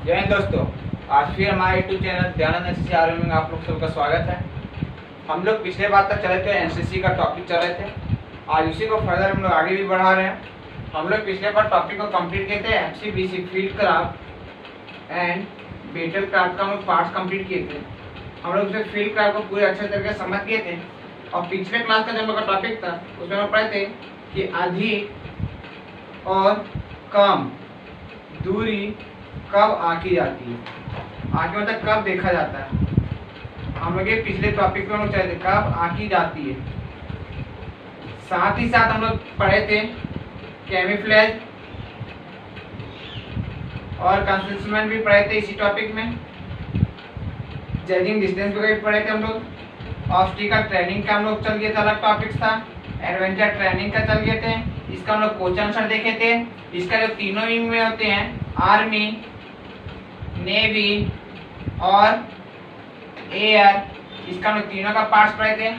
जय हिंद दोस्तों। आज फिर हमारे YouTube channel Dayanand NCC army में आप लोग सबका स्वागत है। हम लोग पिछले बार तक चले थे, एनसीसी का टॉपिक चल रहे थे। आज उसी को फर्दर हम लोग आगे भी बढ़ा रहे हैं। हम लोग पिछले बार टॉपिक को कंप्लीट किए थे, FCBC field craft and battle craft का हम लोग पार्ट्स कंप्लीट किए थे। हम लोग उसे फील्ड क्राफ्ट को पूरे अच्छे तरीके से समझ गए थे। और पिछले क्लास का जो हम लोग का टॉपिक था उसमें हम पढ़े थे कि अधिक और कम दूरी कब आकी जाती है। आकी मतलब कब देखा जाता है। हम लोग ये पिछले टॉपिक में हम लोग चले थे कब आकी जाती है। साथ ही साथ हम लोग पढ़े थे कैमोफ्लेज और कंसीलमेंट भी पढ़े थे इसी टॉपिक में। जजिंग डिस्टेंस वगैरह भी पढ़े थे हम लोग। ऑब्स्टिकल ट्रेनिंग का हम लोग चल गया था, अलग टॉपिक्स था। एडवेंचर ट्रेनिंग का चल गए थे, इसका हम लोग क्वेश्चन आंसर देखे थे। इसका जो तीनों विंग में होते हैं, आर्मी, नेवी और एयर, इसका हम लोग तीनों का पार्ट्स पढ़े थे।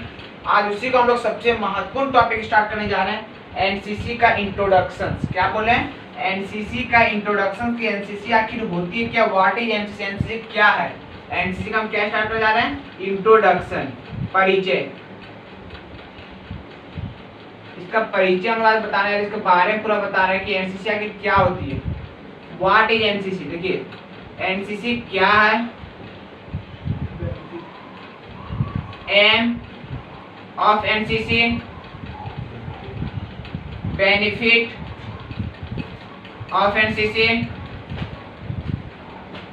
आज उसी को हम लोग सबसे महत्वपूर्ण टॉपिक स्टार्ट करने जा रहे हैं, एनसीसी का इंट्रोडक्शन। क्या बोले? एनसीसी का इंट्रोडक्शन की एनसीसी आखिर होती है क्या, व्हाट इज एनसीसी, एनसीसी क्या है। एनसीसी का हम क्या स्टार्ट करने जा रहे हैं? इंट्रोडक्शन, परिचय। इसका परिचय हम आज बता रहे हैं, इसके बारे में पूरा बता रहे हैं कि एनसीसी आखिर क्या होती है, व्हाट इज एनसीसी। देखिए एनसीसी क्या है, aim of NCC, benefit of NCC,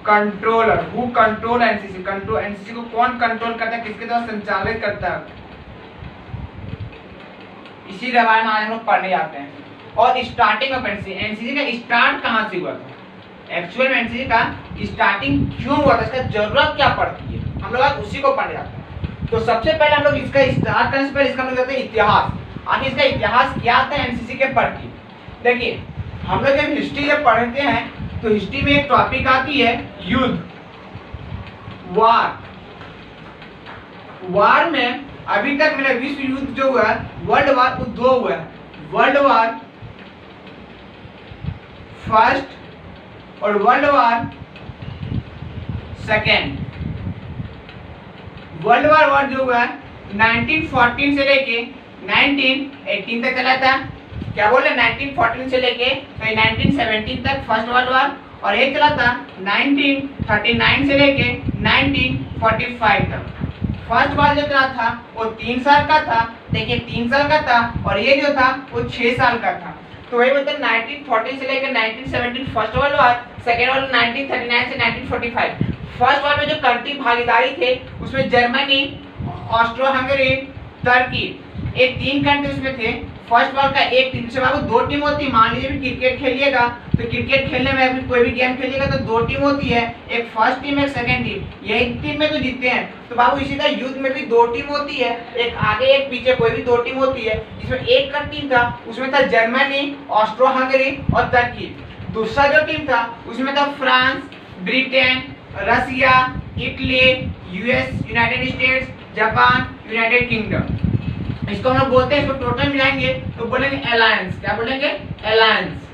controller, who control NCC, control NCC को कौन कंट्रोल करता है, किसके द्वारा संचालित करता है, इसी बारे में आज हम लोग पढ़ने जाते हैं। और स्टार्टिंग ऑफ एनसीसी, एनसीसी का स्टार्ट कहाँ से हुआ था, एक्चुअल में एनसीसी का स्टार्टिंग क्यों हुआ था, इसका जरूरत क्या पड़ती है, हम लोग आज उसी को पढ़ने जाते हैं। तो सबसे पहले हम लोग इसका स्टार्ट करने से पहले इसका हम लोग कहते हैं इतिहास। आखिर इसका इतिहास क्या था एनसीसी के प्रति। देखिए हम लोग जब हिस्ट्री जब पढ़ते हैं तो हिस्ट्री में एक टॉपिक आती है युद्ध, वार। वार में अभी तक मेरा विश्व युद्ध जो हुआ है, वर्ल्ड वार, वो दो हुआ है, वर्ल्ड वार फर्स्ट और world war second. World war one जो हुआ है 1914 से लेके 1918 तक चला था। क्या बोले? 1914 से लेके 1917 तक फर्स्ट वर्ल्ड वार, और एक चला था 1939 से लेके 1945 तक। फर्स्ट वार जो चला था वो 3 साल का था। देखिए 3 साल का था, और ये जो था वो 6 साल का था। तो वही मतलब 1914 से लेकर 1917 first world war, second world 1939 से 1945। फर्स्ट वार में जो कंट्री भागीदारी थे उसमें जर्मनी, ऑस्ट्रो हंगरी, टर्की, ये 3 कंट्री उसमें थे। फर्स्ट वार का एक टीम से बाबू 2 टीम होती है। मान लीजिए भी क्रिकेट खेलिएगा तो क्रिकेट खेलने में अभी कोई भी गेम खेलिएगा तो 2 टीम होती है, एक फर्स्ट टीम एक सेकंड टीम। यही टीम में तो जीतते हैं। तो बाबू इसी तरह युद्ध में भी 2 टीम होती है, एक आगे एक पीछे, कोई भी 2 टीम होती है। जिसमें एक का टीम था उसमें था जर्मनी, ऑस्ट्रो हंगरी और टर्की। दूसरा जो टीम था उसमें था France, Britain, Russia, Italy, US, United States, Japan, United Kingdom. इसको हम लोग बोलते हैं, इसको टोटल मिलाएंगे तो बोलेंगे अलायंस। क्या बोलेंगे? अलायंस।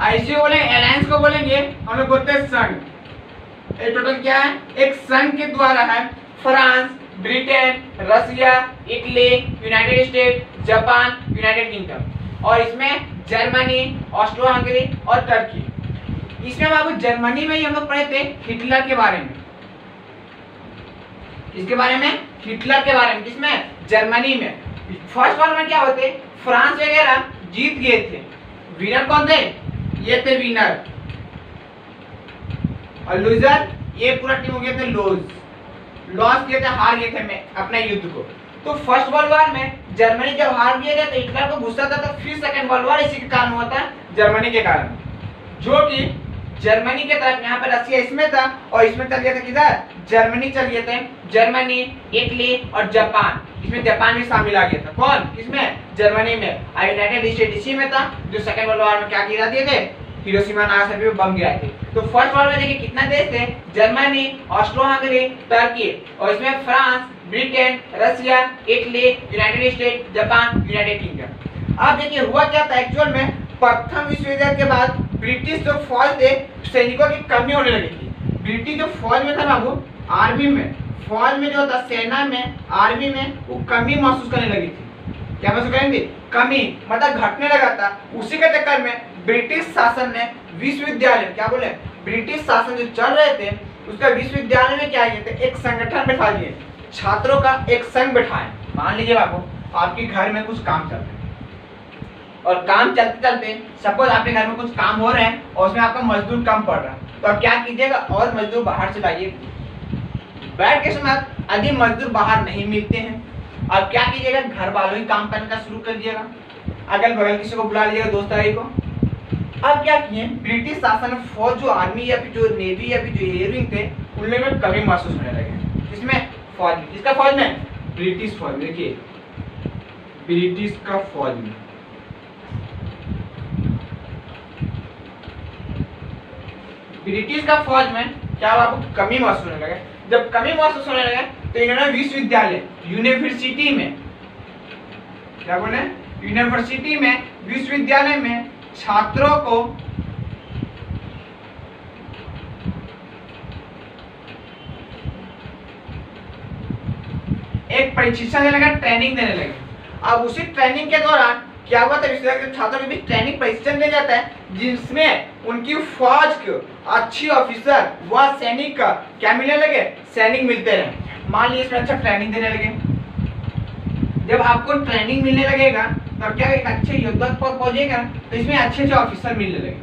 ऐसे बोलेंगे, अलायंस को बोलेंगे हम लोग बोलते हैं संघ। ये टोटल क्या है? एक संघ के द्वारा है France, Britain, Russia, Italy, United State, Japan, United Kingdom, और इसमें जर्मनी, ऑस्ट्रो हंगरी और टर्की। इसमें बाबू जर्मनी में ही हम लोग पढ़े थे हिटलर के बारे में। इसके बारे में हिटलर के बारे में, किसमें? जर्मनी में। फर्स्ट वार में क्या होते, फ्रांस वगैरह जीत गए थे। विनर कौन थे? ये थे विनर, और लूजर ये पूरा टीम हो गए थे लॉस किए थे, हार गए थे में अपने युद्ध को। तो फर्स्ट वर्ल्ड वार में जर्मनी जब हार गया गया तो हिटलर को गुस्सा था। तो फिर सेकंड वर्ल्ड वार इसी के कारण हुआ था, जर्मनी के कारण, जो कि जर्मनी के तरफ, यहाँ पर रसिया इसमें था और इसमें चल गया था किधर? जर्मनी चल गए थे। जर्मनी, इटली और जापान, इसमें जापान भी शामिल आ गया था। कौन? किसमें? जर्मनी में। यूनाइटेड स्टेट इसी में था, जो सेकंड वर्ल्ड वार में क्या गिरा दिए थे, हिरोशिमा नागासाकी पे बम गिराए थे। तो फर्स्ट वर्ल्ड में देखिए कितना देश थे, जर्मनी, ऑस्ट्रो हंगरी, टर्की, और इसमें France, Britain, Russia, Italy, United State, Japan, United Kingdom. अब देखिए हुआ क्या था एक्चुअल में, प्रथम विश्व युद्ध के बाद ब्रिटिश जो फौज थे सैनिकों की कमी होने लगी थी। ब्रिटिश जो फौज में था बाबू, आर्मी में, फौज में जो था, सेना में, आर्मी में, वो कमी महसूस करने लगी थी। क्या महसूस करेंगे? कमी, मतलब घटने लगा था। उसी के चक्कर में ब्रिटिश शासन ने विश्वविद्यालय, क्या बोले, ब्रिटिश शासन जो चल रहे थे उसका विश्वविद्यालय में क्या किए थे, एक संगठन बैठा दिए, छात्रों का एक संघ बैठाए। मान लीजिए बाबू आपके घर में कुछ काम चल रहा है और काम चलते चलते सपोज आपके घर में कुछ काम हो रहे हैं और उसमें आपका मजदूर कम पड़ रहा है, तो आप क्या कीजिएगा, और मजदूर बाहर से लाइए। बैठ के समय यदि मजदूर बाहर नहीं मिलते हैं, अब क्या कीजिएगा, घर वालों ही काम करने का शुरू कर दीजिएगा, अगल बगल किसी को बुला लीजिएगा, दोस्त यारी को। अब क्या किए, ब्रिटिश शासन में फौज जो आर्मी या फिर जो नेवी या फिर जो एयरविंग थे उनमें कमी महसूस होने लगे। इसमें फौज में, किसका फौज में, ब्रिटिश फौज में। देखिए ब्रिटिश का फौज में, ब्रिटिश का फौज में क्या हुआ, कमी महसूस होने लगे। जब कमी महसूस होने लगे तो इन्होंने विश्वविद्यालय, यूनिवर्सिटी में, क्या बोले, यूनिवर्सिटी में, विश्वविद्यालय में छात्रों को एक प्रशिक्षण देने लगे, ट्रेनिंग देने लगे। अब उसी ट्रेनिंग के दौरान क्या हुआ था, विश्वविद्यालय के छात्रों को भी ट्रेनिंग प्रशिक्षण दिया जाता है, जिसमें उनकी फौज को अच्छी ऑफिसर व सैनिक का क्या मिलने लगे, सैनिक मिलते रहे। मान लीजिए इसमें अच्छा ट्रेनिंग देने लगे। जब आपको ट्रेनिंग मिलने लगेगा तब क्या एक अच्छे योद्धा पर पहुंचेगा, तो इसमें अच्छे अच्छे ऑफिसर मिलने लगे,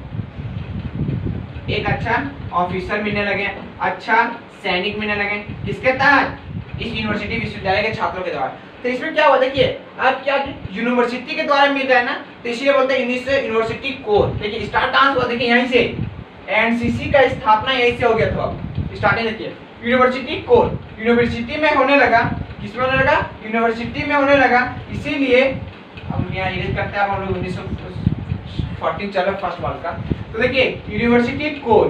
एक अच्छा ऑफिसर मिलने लगे, अच्छा सैनिक मिलने लगे, किसके तहत, इस यूनिवर्सिटी विश्वविद्यालय के छात्रों के द्वारा। तो इसमें क्या हुआ, देखिए अब क्या यूनिवर्सिटी के द्वारा मिल रहा है ना, तो इसलिए बोलते हैं यूनिवर्सिटी कोर। देखिए स्टार्ट कहां से हुआ, देखिए यहीं से एनसीसी का स्थापना यहीं से हो गया था। स्टार्टिंग देखिए यूनिवर्सिटी कोर, यूनिवर्सिटी में होने लगा, किसमें होने लगा, यूनिवर्सिटी में होने लगा। इसीलिए अब यहाँ इरेज करते हैं, हम लोग 1914 चल रहा फर्स्ट वर्ल्ड का। तो देखिए यूनिवर्सिटी कोर,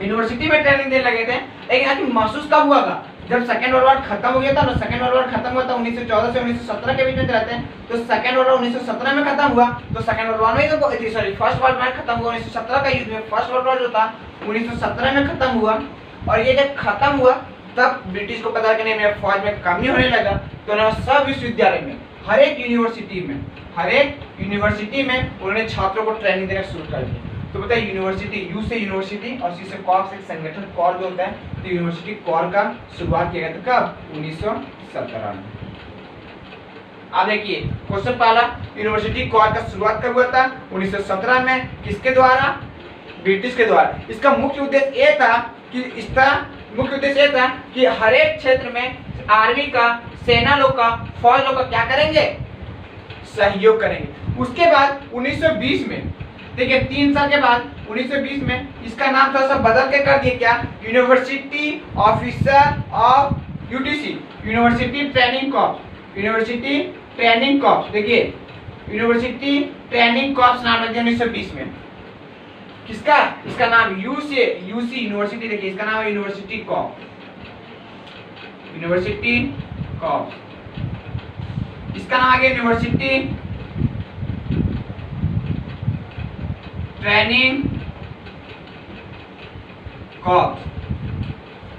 यूनिवर्सिटी में ट्रेनिंग देने लगे थे। लेकिन आज महसूस कब हुआ था, जब सेकेंड वर्ल्ड वॉर खत्म हो गया था ना, सेकेंड वर्ल्ड वॉर खत्म हुआ था 1914 से 1917 के बीच में रहते हैं। तो सेकेंड वर्ल्ड वॉर 1917 में खत्म हुआ, तो सेकेंड वर्ल्ड वॉर में तो सॉरी फर्स्ट वर्ल्ड वॉर खत्म हुआ 1917 का युद्ध में, फर्स्ट वर्ल्ड वॉर जो था 1917 में खत्म हुआ। और ये जब खत्म हुआ तब ब्रिटिश को पता कि नहीं मेरे फौज में कमी होने लगा, तो उन्होंने सब विश्वविद्यालय में, हर एक यूनिवर्सिटी में उन्होंने छात्रों को ट्रेनिंग देना शुरू कर दिया। तो बताइए यूनिवर्सिटी, यू से यूनिवर्सिटी और सी से कॉर से संगठन, कॉर जो होता है, तो यूनिवर्सिटी कॉर का शुरुआत किया गया था कब, 1917 में। अब देखिए क्वेश्चन पहला, यूनिवर्सिटी कॉर का शुरुआत कब हुआ था, 1917 में, किसके द्वारा, ब्रिटिश के द्वारा। इसका मुख्य उद्देश्य ये था कि हर एक क्षेत्र में आर्मी का, सेना लोग का, फौज लोग का क्या करेंगे, सहयोग करेंगे। उसके बाद 1920 में, देखिए 3 साल के बाद 1920 में इसका नाम थोड़ा सा बदल के कर दिया, क्या, university officer of UTC, university training corps, university training corps. देखिए यूनिवर्सिटी ट्रेनिंग कॉर्प्स नाम रख दिया 1920 में। किसका, इसका नाम यूसी यूनिवर्सिटी, देखिए इसका नाम है यूनिवर्सिटी कॉर्प्स, यूनिवर्सिटी कॉर्प्स। इसका नाम आ गया यूनिवर्सिटी ट्रेनिंग कॉर्प्स।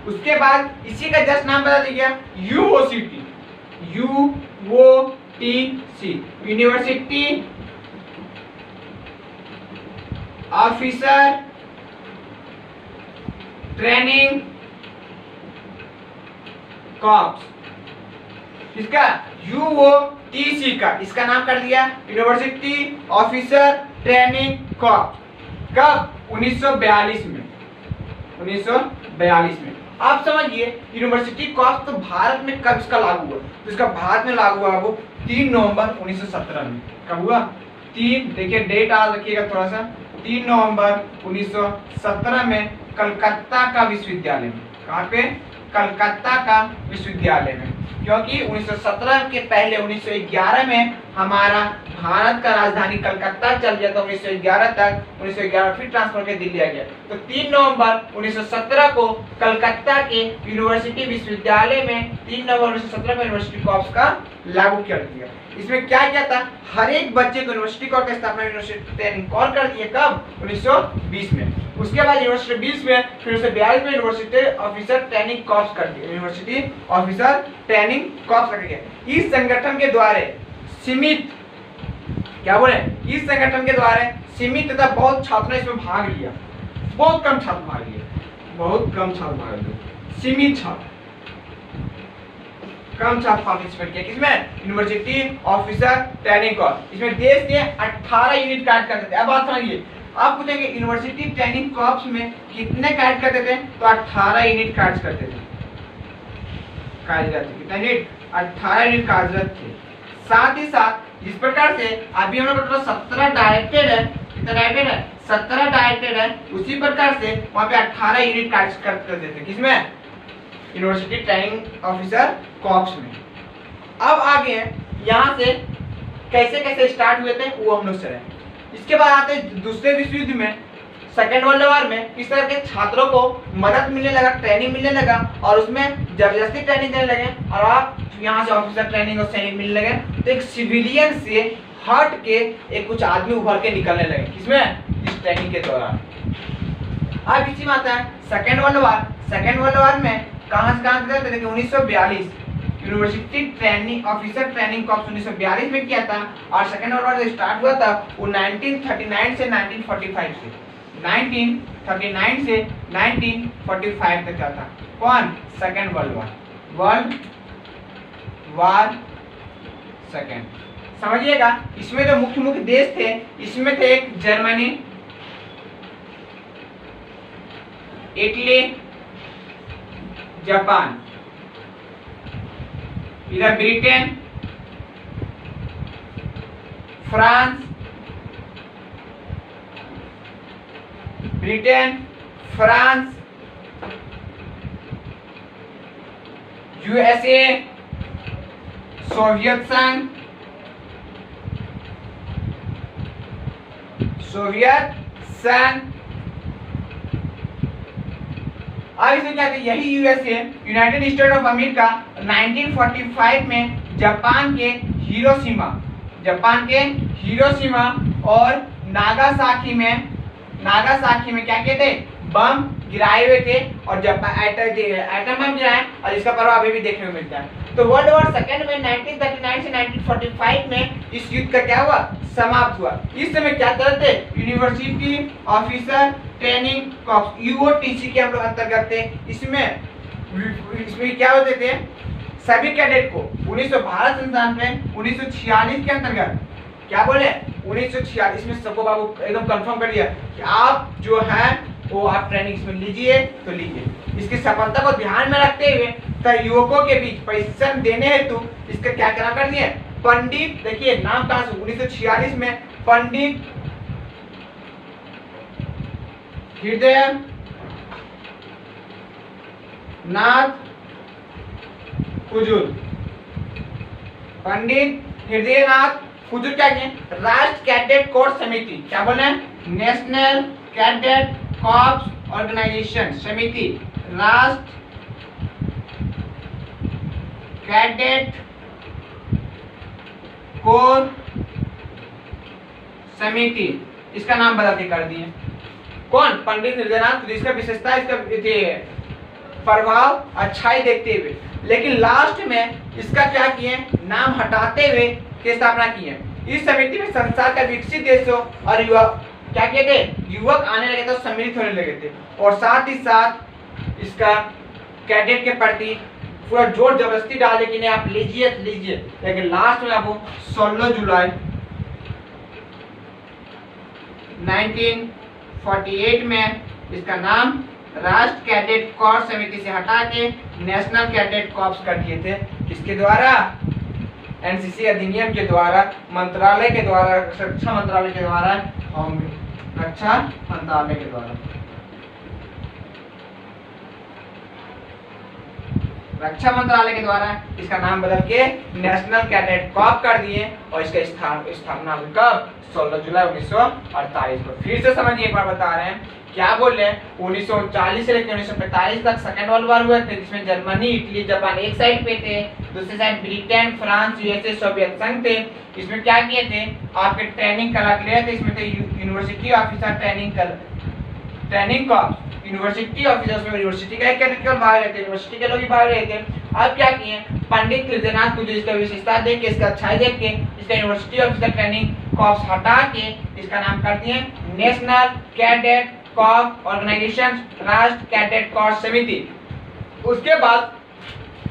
उसके बाद इसी का जस्ट नाम बदल दिया यूओसीटी, यूओटीसी, यूनिवर्सिटी ऑफिसर ट्रेनिंग कॉर्प्स। इसका यूओटीसी का इसका नाम कर दिया यूनिवर्सिटी ऑफिसर ट्रेनिंग कॉर्प्स। कब, 1942 में, 1942 में। आप समझिए यूनिवर्सिटी कॉर्प्स तो भारत में कब इसका लागू हुआ, तो इसका भारत में लागू हुआ वो 3 नवंबर 1917 में। कब हुआ, 3, देखिए डेट याद रखिएगा थोड़ा सा, 3 नवंबर 1917 में कलकत्ता का विश्वविद्यालय में। कहाँ पे, कलकत्ता का विश्वविद्यालय में। क्योंकि 1917 के पहले 1911 में हमारा भारत का राजधानी कलकत्ता चल गया था 1911 तक, 1911 फिर ट्रांसफर कर दिल्ली आ गया। तो 3 नवंबर 1917 को कलकत्ता के यूनिवर्सिटी विश्वविद्यालय में 3 नवंबर 1917 को यूनिवर्सिटी कॉर्प्स का लागू कर दिया। इसमें क्या किया था, हर एक बच्चे को यूनिवर्सिटी कॉर्प का स्थापना यूनिवर्सिटी ट्रेनिंग कॉर्प कर दिया, कब, 1920 में। उसके बाद यूनिवर्सिटी 20 में, फिर 1942 में यूनिवर्सिटी ऑफिसर ट्रेनिंग कॉर्प्स कर दिया, यूनिवर्सिटी ऑफिसर ट्रेनिंग कॉर्प्स कर दिया। इस संगठन के द्वारा सीमित, क्या बोले, इस संगठन के द्वारा सीमित तथा बहुत छात्रों ने इसमें भाग लिया, बहुत कम छात्र भाग लिए, बहुत कम छात्र भाग लिए, सीमित छात्र, कम छात्र पार्टिसिपेट किया, किसमें, यूनिवर्सिटी ऑफिसर ट्रेनिंग कॉर्प्स। इसमें देश के 18 यूनिट कार्ड करते थे। अब बात समझिए, आप पूछेंगे यूनिवर्सिटी ट्रेनिंग कॉर्प्स में कितने कार्ड करते थे, तो 18 यूनिट कार्ड करते थे, कार्यरत थे, कितने यूनिट, 18 यूनिट कार्यरत थे। साथ ही साथ जिस प्रकार से अभी हम लोग 17 डायरेक्टेड है, कितना डायरेक्टेड है, 17 डायरेक्टेड है, उसी प्रकार से वहां पे 18 यूनिट कार्ड करते थे, किसमें, यूनिवर्सिटी ट्रेनिंग ऑफिसर कॉर्प्स में। अब आगे यहाँ से कैसे कैसे स्टार्ट हुए थे वो हम लोग चले। इसके बाद आते दूसरे विश्व युद्ध में, सेकेंड वर्ल्ड वॉर में, किस तरह के छात्रों को मदद मिलने लगा, ट्रेनिंग मिलने लगा, और उसमें जबरदस्ती ट्रेनिंग देने लगे, और आप यहाँ से ऑफिसर ट्रेनिंग और सैनिक मिलने लगे, तो एक सिविलियन से हट के एक कुछ आदमी उभर के निकलने लगे, किसमें, इस ट्रेनिंग के दौरान। अब इसी में आता है second world war. Second world war में कहाँ से कहाँ तक, देखिए 1942 university training officer training corps 1942 में किया था, और सेकेंड वर्ल्ड वॉर स्टार्ट हुआ था वो 1939 से 1945 से, 1939 से 1945 तक था। कौन, second world war, world war second. समझिएगा, इसमें जो मुख्य मुख्य देश थे, इसमें थे एक जर्मनी, इटली, जापान, इधर ब्रिटेन, फ्रांस, यूएसए, सोवियत संघ, अब इसमें क्या थे, यही USA, United state of America 1945 में जापान के हिरोशिमा और नागासाकी में क्या किए थे, बम गिराए हुए थे, और जापान एटम बम गिराए, और इसका प्रभाव अभी भी देखने को मिलता है। तो वर्ल्ड वॉर सेकेंड में 1939 से 1945 में इस युद्ध का क्या हुआ, समाप्त हुआ। इस समय क्या करते थे, यूनिवर्सिटी ऑफिसर ट्रेनिंग कॉर्प्स, यूओटीसी के हम लोग अंतर्गत थे। इसमें क्या होते थे, सभी कैडेट को भारत संविधान में 1946 के अंतर्गत, क्या बोले, 1946 में सबको बाबू एकदम कंफर्म कर दिया कि आप जो है वो आप ट्रेनिंग इसमें लीजिए तो लीजिए। इसकी सफलता को ध्यान में रखते हुए तो युवकों के बीच प्रशिक्षण देने हेतु इसका क्या करना कर दिए, पंडित, देखिए नाम कहां से, 1946 में पंडित हृदय नाथ कुजूर, पंडित हृदयनाथ कुजूर क्या किए, राष्ट्र कैडेट कोर समिति, क्या बोले, नेशनल कैडेट कॉर्प्स ऑर्गेनाइजेशन समिति, राष्ट्र कैडेट कोर समिति, इसका नाम बदल के कर दिए। कौन, पंडित हृदयनाथ। इसका विशेषता, इसका प्रभाव अच्छाई देखते हुए, लेकिन लास्ट में इसका क्या किए, नाम हटाते हुए की स्थापना की है। इस समिति में संसार का विकसित देशों और युवक क्या किए थे, युवक आने लगे थे, सम्मिलित होने लगे थे, और साथ ही साथ इसका कैडेट के प्रति पूरा जोर जबरदस्ती डाले कि नहीं आप लीजिए लीजिए। लेकिन लास्ट में आपको 16 जुलाई 1948 में इसका नाम राष्ट्र कैडेट कॉर्प्स समिति से हटा के नेशनल कैडेट कॉर्प्स कर दिए थे। किसके द्वारा, एनसीसी अधिनियम के द्वारा, मंत्रालय के द्वारा, रक्षा मंत्रालय के द्वारा, रक्षा मंत्रालय के द्वारा। रक्षा मंत्रालय के द्वारा इसका नाम बदल के नेशनल कैडेट कॉर्प कर दिए और इसका स्थापना हुई कब? 16 जुलाई 1948 को। फिर से समझिए, एक बार बता रहे हैं क्या बोल रहे हैं। 1940 से लेकर 1945 तक सेकेंड वर्ल्ड वॉर हुए थे, जिसमें जर्मनी, इटली, जापान एक साइड पे थे, दूसरी side Britain, France, USA, Soviet संघ थे। इसमें क्या किए थे? आपके ट्रेनिंग करा लिए थे। इसमें थे university officer training corps, university officers में यूनिवर्सिटी का एक केवल भाग रहते, यूनिवर्सिटी के लोग ही भाग रहे थे। अब क्या किए? पंडित हृदयनाथ को जो इसका विशेषता देख के, इसका अच्छाई देख के, इसका यूनिवर्सिटी ऑफिसर ट्रेनिंग कॉर्प्स हटा के इसका नाम कर दिए नेशनल कैडेट कॉर्प्स ऑर्गेनाइजेशन, राष्ट्र कैडेट कॉर्प्स समिति। उसके बाद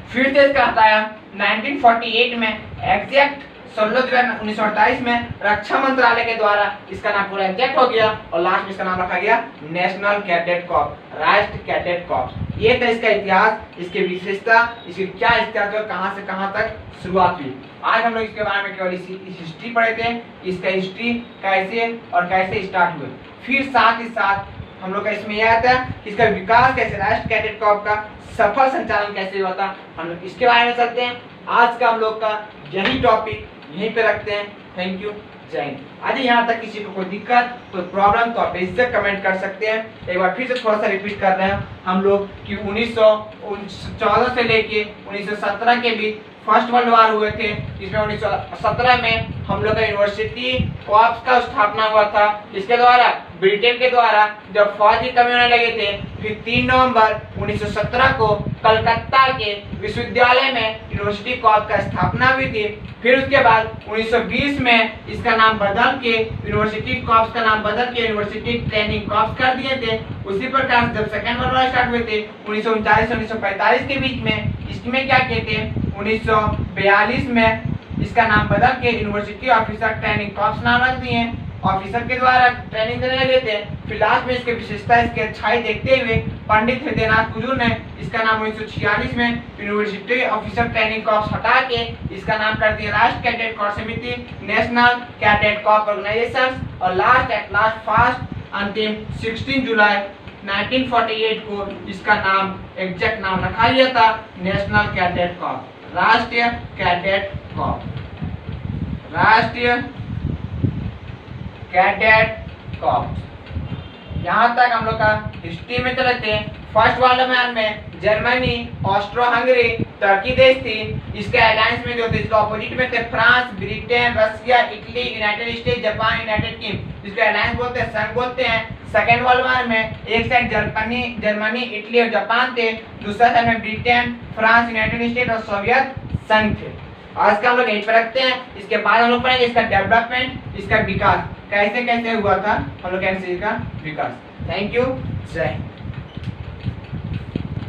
फिर से इसका हटाया 1948 में, एग्जैक्ट 16 जुलाई 1948 में रक्षा मंत्रालय के द्वारा इसका नाम पूरा एग्जैक्ट हो गया और लास्ट में इसका नाम रखा गया नेशनल कैडेट कॉर्प्स, राष्ट्र कैडेट कॉर्प्स। ये था इसका इतिहास, इसकी विशेषता, इसकी क्या इतिहास है, कहां से कहां तक शुरुआत हुई। आज हम लोग इसके बारे में केवल हिस्ट्री पढ़े थे, इसका हिस्ट्री कैसे और कैसे स्टार्ट हुए। फिर साथ ही साथ हम लोग का इसमें यह आता है कि इसका विकास कैसे, राष्ट्र कैडेट कॉर्प्स का सफल संचालन कैसे हुआ था, हम लोग इसके बारे में चलते हैं। आज का हम लोग का यही टॉपिक यहीं पे रखते हैं। थैंक यू, जय हिंद। यदि यहाँ तक किसी को कोई दिक्कत, कोई प्रॉब्लम तो आप इससे कमेंट कर सकते हैं। एक बार फिर से थोड़ा सा रिपीट कर रहे हैं हम लोग कि 1914 से लेके 1917 के बीच फर्स्ट वर्ल्ड वॉर हुए थे। इसमें 1917 में हम लोग का यूनिवर्सिटी कॉर्प्स का स्थापना हुआ था। इसके द्वारा ब्रिटेन के द्वारा जब फौज की कमी होने लगे थे, फिर 3 नवंबर 1917 को कलकत्ता के विश्वविद्यालय में यूनिवर्सिटी कॉर्प्स का स्थापना हुई थी। फिर उसके बाद 1920 में इसका नाम बदल के यूनिवर्सिटी कॉर्प्स का नाम बदल के यूनिवर्सिटी ट्रेनिंग कॉर्प्स कर दिए थे। उसी प्रकार जब सेकेंड वर्ल्ड वॉर स्टार्ट हुए थे 1939 से 1945 के बीच में, इसमें क्या किए थे? 1942 में इसका नाम बदल के यूनिवर्सिटी ऑफिसर ट्रेनिंग कॉर्प्स नाम रख दिए। ऑफिसर के द्वारा ट्रेनिंग देने लगे थे। फिर लास्ट में इसके विशेषता, इसकी अच्छाई देखते हुए पंडित हृदयनाथ कुजूर ने इसका नाम 1946 में यूनिवर्सिटी ऑफिसर ट्रेनिंग कॉर्प्स हटा के इसका नाम कर दिया राष्ट्र कैडेट कॉर्प्स समिति, नेशनल कैडेट कॉर्प्स ऑर्गेनाइजेशन। और लास्ट फास्ट अंतिम 16 जुलाई 1948 को इसका नाम एग्जैक्ट नाम रखा गया था नेशनल कैडेट कॉर्प्स, राष्ट्रीय कैडेट कॉर्प्स, राष्ट्रीय कैडेट कॉर्प्स। यहाँ तक हम लोग का हिस्ट्री में चले थे। फर्स्ट वर्ल्ड वॉर में जर्मनी, ऑस्ट्रो हंगरी, टर्की देश थी। इसके अलायंस में जो थे, इसके ऑपोजिट में थे France, Britain, Russia, Italy, United State, Japan, United kingdom. इसके अलायंस बोलते हैं, संघ बोलते हैं। सेकेंड वर्ल्ड वॉर में एक साइड जर्मनी, इटली और जापान थे, दूसरा साइड में ब्रिटेन, फ्रांस, यूनाइटेड स्टेट और सोवियत संघ थे। आज का हम लोग यहीं पर रखते हैं। इसके बाद हम लोग पढ़ेंगे इसका डेवलपमेंट, इसका विकास कैसे कैसे हुआ था, हम लोग का विकास। थैंक यू, जय हिंद।